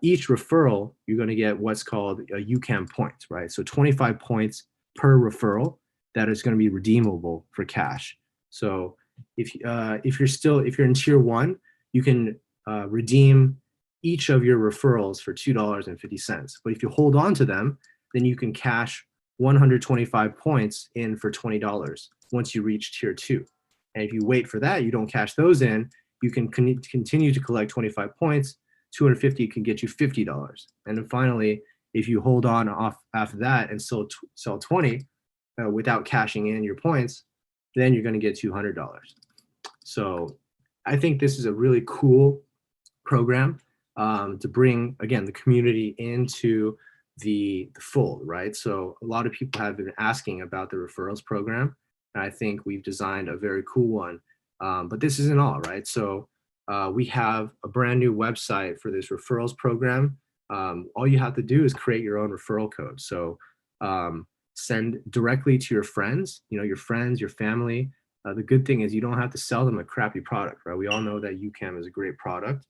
each referral, you're going to get what's called a Ucam points, right? So 25 points per referral that is going to be redeemable for cash. So if you're in tier 1, you can redeem each of your referrals for $2.50. But if you hold on to them, then you can cash 125 points in for $20 once you reach tier 2. And if you wait for that, you don't cash those in, you can continue to collect 25 points. 250 can get you $50. And then finally, if you hold on off after that and sell 20 without cashing in your points, then you're going to get $200. So I think this is a really cool program to bring, again, the community into the fold, right? So a lot of people have been asking about the referrals program, and I think we've designed a very cool one. But this isn't all, right? So we have a brand new website for this referrals program. All you have to do is create your own referral code. So send directly to your friends, your friends, your family. The good thing is you don't have to sell them a crappy product, right? We all know that Ucam is a great product.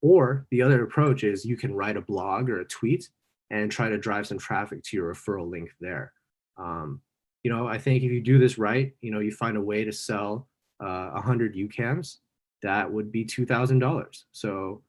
Or the other approach is you can write a blog or a tweet and try to drive some traffic to your referral link there. I think if you do this right, you find a way to sell 100 Ucams, that would be $2,000. So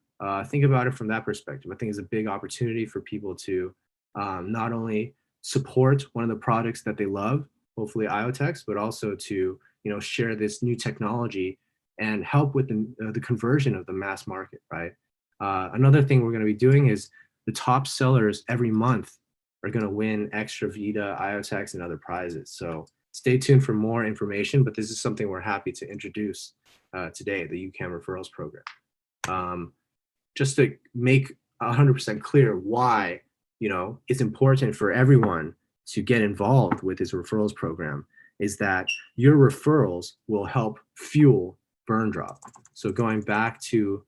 think about it from that perspective. I think it's a big opportunity for people to not only support one of the products that they love, hopefully IoTeX, but also to share this new technology and help with the conversion of the mass market, right? Another thing we're going to be doing is the top sellers every month are going to win extra Vita, IoTeX, and other prizes. So stay tuned for more information, but this is something we're happy to introduce today, the Ucam referrals program. Just to make 100% clear why, it's important for everyone to get involved with this referrals program is that your referrals will help fuel burn drop. So going back to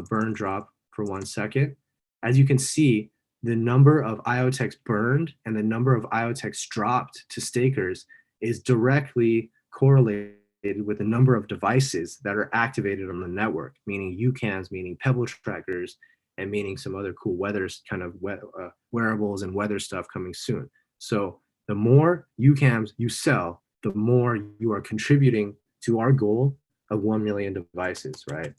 burn drop for 1 second, as you can see, the number of IoTeX burned and the number of IoTeX dropped to stakers is directly correlated with the number of devices that are activated on the network, meaning Ucams, meaning Pebble Trackers, and meaning some other cool weather kind of wearables and weather stuff coming soon. So the more Ucams you sell, the more you are contributing to our goal of 1 million devices, right?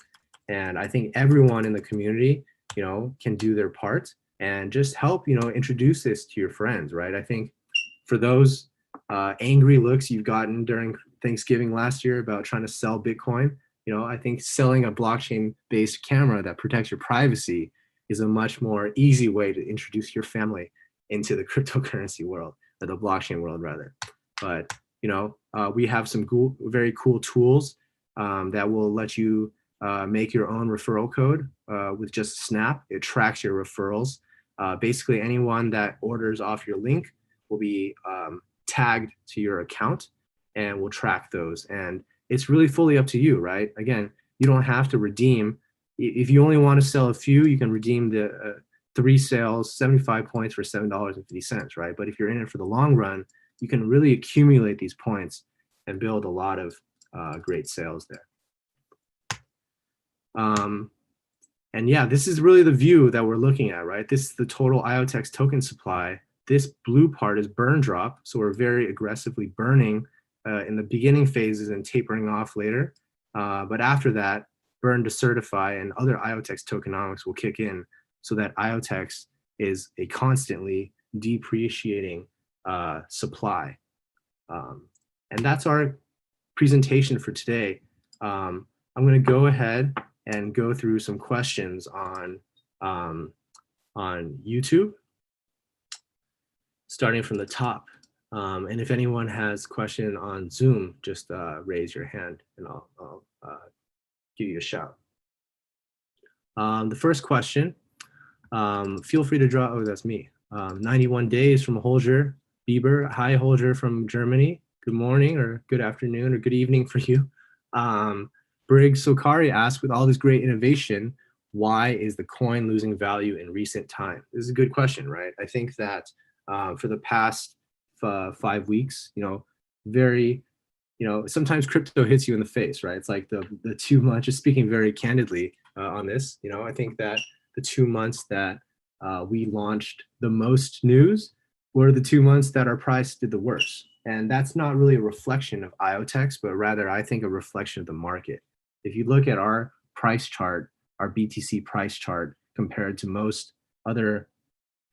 And I think everyone in the community, can do their part and just help, introduce this to your friends, right? I think for those angry looks you've gotten during Thanksgiving last year about trying to sell Bitcoin, I think selling a blockchain-based camera that protects your privacy is a much more easy way to introduce your family into the cryptocurrency world, or the blockchain world rather. But we have some very cool tools that will let you make your own referral code with just a snap. It tracks your referrals. Basically, anyone that orders off your link will be tagged to your account, and we'll track those. And it's really fully up to you, right? Again, you don't have to redeem. If you only want to sell a few, you can redeem the 3 sales, 75 points for $7.50, right? But if you're in it for the long run, you can really accumulate these points and build a lot of great sales there. And yeah, this is really the view that we're looking at, right? This is the total IoTeX token supply. This blue part is burn drop. So we're very aggressively burning in the beginning phases and tapering off later. But after that, burn to certify and other IoTeX tokenomics will kick in so that IoTeX is a constantly depreciating supply. And that's our presentation for today. I'm going to go ahead and go through some questions on YouTube, starting from the top. And if anyone has a question on Zoom, just raise your hand and I'll give you a shout. The first question, feel free to draw, oh, that's me. 91 days from Holger Bieber. Hi, Holger from Germany. Good morning or good afternoon or good evening for you. Briggs Sokari asked, with all this great innovation, why is the coin losing value in recent time? This is a good question, right? I think that for the past 5 weeks, sometimes crypto hits you in the face, right? It's like the 2 months, just speaking very candidly on this, I think that the 2 months that we launched the most news were the 2 months that our price did the worst. And that's not really a reflection of IoTeX, but rather I think a reflection of the market. If you look at our price chart, our BTC price chart compared to most other,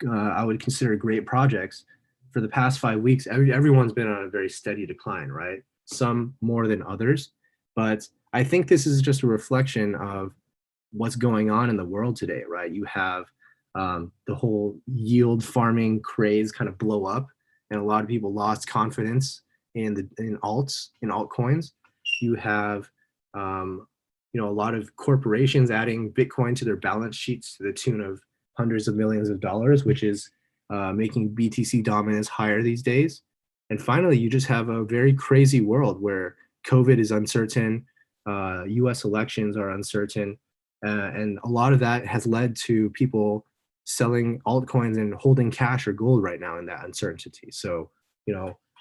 I would consider great projects, for the past 5 weeks, everyone's been on a very steady decline, right? Some more than others. But I think this is just a reflection of what's going on in the world today, right? You have the whole yield farming craze kind of blow up, and a lot of people lost confidence in altcoins. You have a lot of corporations adding Bitcoin to their balance sheets to the tune of hundreds of millions of dollars, which is making BTC dominance higher these days. And finally, you just have a very crazy world where COVID is uncertain, US elections are uncertain, and a lot of that has led to people selling altcoins and holding cash or gold right now in that uncertainty. So,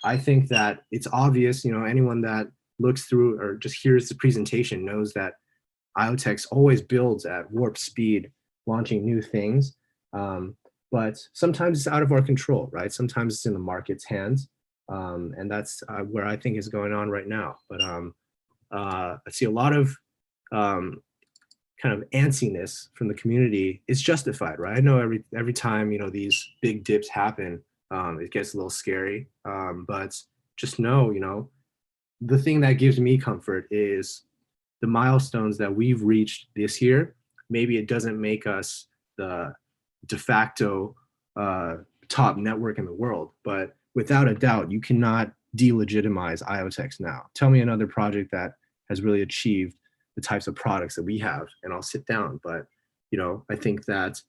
I think that it's obvious, anyone that looks through or just hears the presentation knows that IoTeX always builds at warp speed, launching new things. But sometimes it's out of our control, right? Sometimes it's in the market's hands. And that's where I think is going on right now. But I see a lot of kind of antsiness from the community. It's justified, right? I know every time, these big dips happen, it gets a little scary. But just know, the thing that gives me comfort is the milestones that we've reached this year. Maybe it doesn't make us the de facto top network in the world, but without a doubt, you cannot delegitimize IoTeX now. Tell me another project that has really achieved the types of products that we have, and I'll sit down. But I think that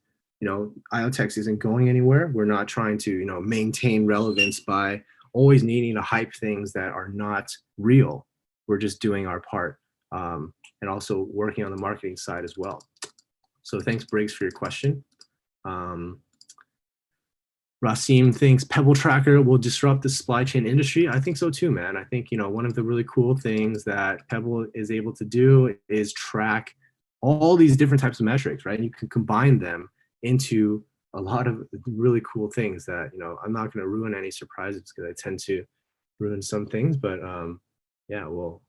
IoTeX isn't going anywhere. We're not trying to, maintain relevance by always needing to hype things that are not real. We're just doing our part, and also working on the marketing side as well. So thanks, Briggs, for your question. Rasim thinks Pebble Tracker will disrupt the supply chain industry. I think so too, man. I think, one of the really cool things that Pebble is able to do is track all these different types of metrics, right? And you can combine them into a lot of really cool things that, I'm not going to ruin any surprises because I tend to ruin some things, but yeah, well,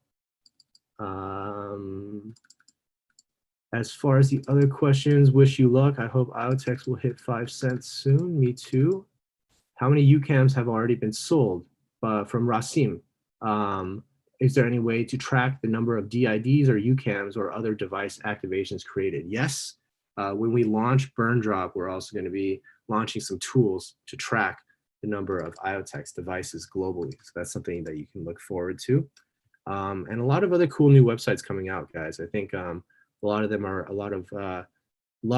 as far as the other questions, wish you luck. I hope IoTeX will hit 5 cents soon. Me too. How many Ucams have already been sold? From Rasim. Is there any way to track the number of DIDs or Ucams or other device activations created? Yes. When we launch Burn Drop, we're also going to be launching some tools to track the number of IoTeX devices globally. So that's something that you can look forward to. And a lot of other cool new websites coming out, guys. I think a lot of them are a lot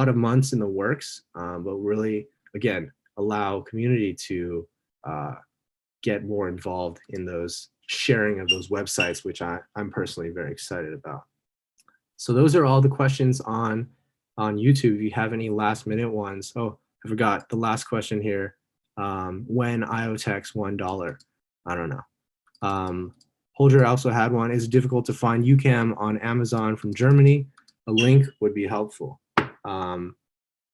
of months in the works, but really, again, allow community to get more involved in those sharing of those websites, which I'm personally very excited about. So those are all the questions on YouTube. If you have any last minute ones, oh, I forgot the last question here. When IoTeX $1? I don't know. Holger also had one. Is it difficult to find Ucam on Amazon from Germany? A link would be helpful.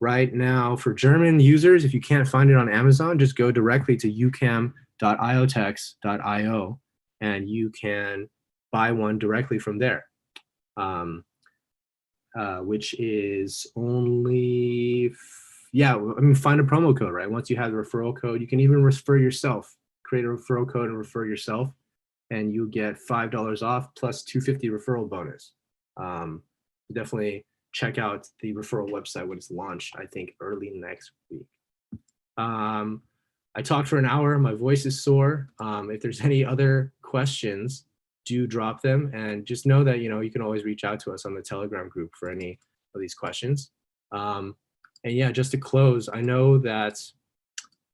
Right now, for German users, if you can't find it on Amazon, just go directly to ucam.iotex.io and you can buy one directly from there, which is only, find a promo code, right? Once you have the referral code, you can even refer yourself, create a referral code and refer yourself, and you get $5 off plus $250 referral bonus. Definitely check out the referral website when it's launched, I think early next week. I talked for an hour, my voice is sore. If there's any other questions, do drop them, and just know that, you can always reach out to us on the Telegram group for any of these questions. And yeah, just to close, I know that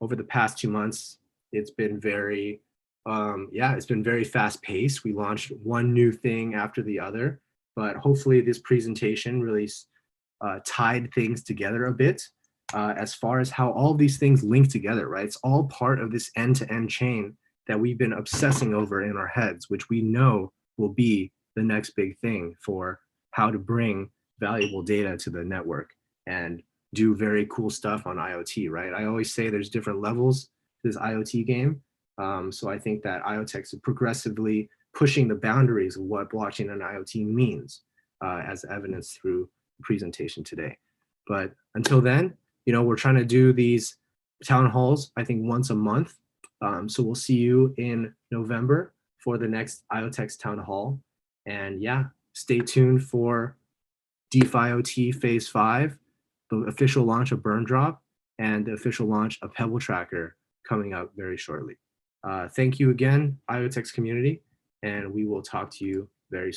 over the past 2 months, it's been very, it's been very fast paced. We launched one new thing after the other, but hopefully this presentation really tied things together a bit as far as how all of these things link together, right? It's all part of this end-to-end chain that we've been obsessing over in our heads, which we know will be the next big thing for how to bring valuable data to the network and do very cool stuff on IoT, right? I always say there's different levels to this IoT game. So I think that IoTeX is progressively pushing the boundaries of what blockchain and IoT means, as evidenced through the presentation today. But until then, we're trying to do these town halls, I think once a month. So we'll see you in November for the next IoTeX town hall. And yeah, stay tuned for DeFi Phase 5, the official launch of Burn Drop, and the official launch of Pebble Tracker coming up very shortly. Thank you again, IoTeX community, and we will talk to you very soon.